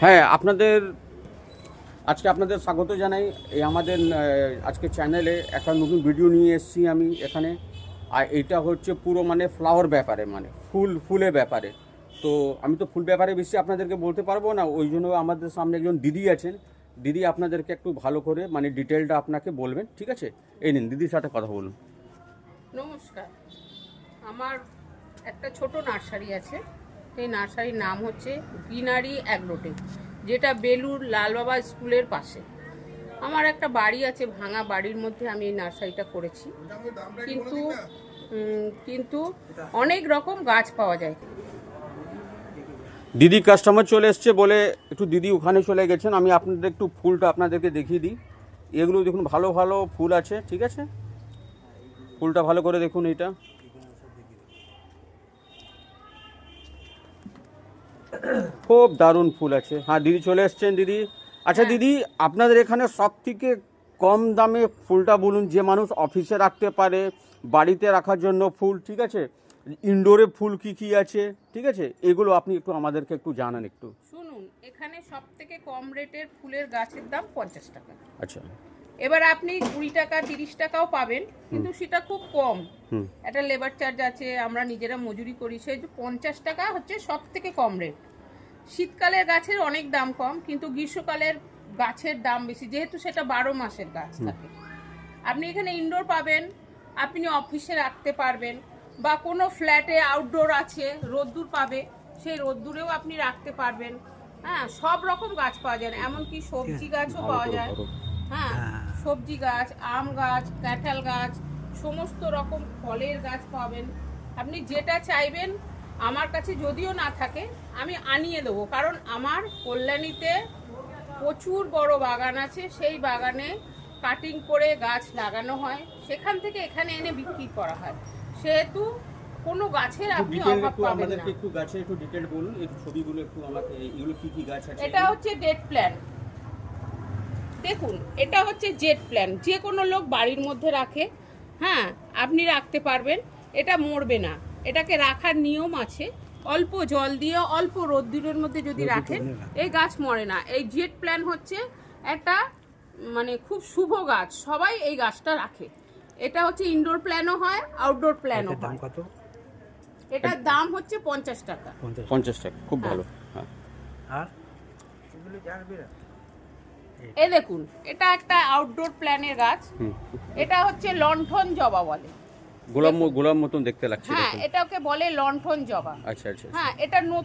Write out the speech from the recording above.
হ্যাঁ, আপনাদের স্বাগত জানাই এই আমাদের আজকে চ্যানেলে একটা নতুন ভিডিও নিয়ে এসেছি আমি এখানে। আর এটা হচ্ছে পুরো মানে ফ্লাওয়ার ব্যাপারে, মানে ফুলের ব্যাপারে। তো আমি তো ফুল ব্যাপারে বেশি আপনাদেরকে বলতে পারবো না, ওই জন্য আমাদের সামনে একজন দিদি আছেন। দিদি আপনাদেরকে একটু ভালো করে মানে ডিটেলটা আপনাকে বলবেন, ঠিক আছে? এই নিন, দিদির সাথে কথা বলুন। নমস্কার। আমার একটা ছোট নার্সারি আছে। সেই নার্সারির নাম হচ্ছে গ্রিনারি অ্যাগ্রোটেক, যেটা বেলুর লালবাবা স্কুলের পাশে। আমার একটা বাড়ি আছে, ভাঙা বাড়ির মধ্যে আমি এই নার্সারিটা করেছি। কিন্তু অনেক রকম গাছ পাওয়া যায়। দিদি কাস্টমার চলে এসছে বলে একটু দিদি ওখানে চলে গেছেন। আমি আপনাদের একটু ফুলটা আপনাদেরকে দেখিয়ে দিই। এগুলো দেখুন, ভালো ভালো ফুল আছে, ঠিক আছে? ফুলটা ভালো করে দেখুন, এটা খুব দারুণ ফুল আছে। হ্যাঁ, দিদি চলে এসছেন। দিদি, আচ্ছা দিদি, আপনাদের এখানে সব থেকে কম দামে ফুলটা বলুন, যে মানুষ অফিসে রাখতে পারে, বাড়িতে রাখার জন্য ফুল, ঠিক আছে? ইনডোরে ফুল কি কি আছে, ঠিক আছে? এগুলো আপনি একটু আমাদেরকে একটু জানান একটু। শুনুন, এখানে সব থেকে কম রেটের ফুলের গাছের দাম 50 টাকা। আচ্ছা। এবার আপনি 20 টাকা 30 টাকাও পাবেন, কিন্তু সেটা খুব কম। একটা লেবার চার্জ আছে, আমরা নিজেরা মজুরি করি, সেই 50 টাকা হচ্ছে সব থেকে কম রেট। শীতকালের গাছের অনেক দাম কম, কিন্তু গ্রীষ্মকালের গাছের দাম বেশি, যেহেতু সেটা 12 মাসের গাছ থাকে। আপনি এখানে ইনডোর পাবেন, আপনি অফিসে রাখতে পারবেন, বা কোনো ফ্ল্যাটে আউটডোর আছে, রোদ্দুর পাবে, সেই রোদ্দুরেও আপনি রাখতে পারবেন। হ্যাঁ, সব রকম গাছ পাওয়া যায়, এমনকি সবজি গাছও পাওয়া যায়। হ্যাঁ, সবজি গাছ, আম গাছ, কাঁঠাল গাছ, সমস্ত রকম ফলের গাছ পাবেন। আপনি যেটা চাইবেন আমার কাছে যদিও না থাকে, আমি আনিয়ে দেবো, কারণ আমার কল্যাণীতে প্রচুর বড় বাগান আছে। সেই বাগানে কাটিং করে গাছ লাগানো হয়, সেখান থেকে এখানে এনে বিক্রি করা হয়। সেহেতু কোনো গাছের আপনি অভাব পাবেন না। একটু গাছের একটু ডিটেইল বলুন, একটু ছবিগুলো একটু আমাকে, এগুলো কি কি গাছ আছে? এটা হচ্ছে ডেট প্ল্যান্ট। দেখুন, এটা হচ্ছে জেট প্ল্যান, যে কোনো লোক বাড়ির মধ্যে রাখে। হ্যাঁ, আপনি রাখতে পারবেন, এটা মরবে না। এটাকে রাখার নিয়ম আছে, অল্প জল দিয়ে অল্প রোদ্দুরের মধ্যে যদি রাখেন এই গাছ মরে না। এই জেট প্ল্যান হচ্ছে একটা মানে খুব শুভ গাছ, সবাই এই গাছটা রাখে। এটা হচ্ছে ইনডোর প্ল্যানও হয়, আউটডোর প্ল্যানও হয়। কত? এটার দাম হচ্ছে 50 টাকা। 50 টাকা, খুব ভালো। হ্যাঁ, আর এই দেখুন, এটা একটা আউটডোর প্ল্যানের গাছ। এটা হচ্ছে লণ্ঠন জবা বলে। গোলাপ মতন দেখতে লাগছে। হ্যাঁ, এটাকে বলে লণ্ঠন জবা। আচ্ছা আচ্ছা। হ্যাঁ, এটা নতুন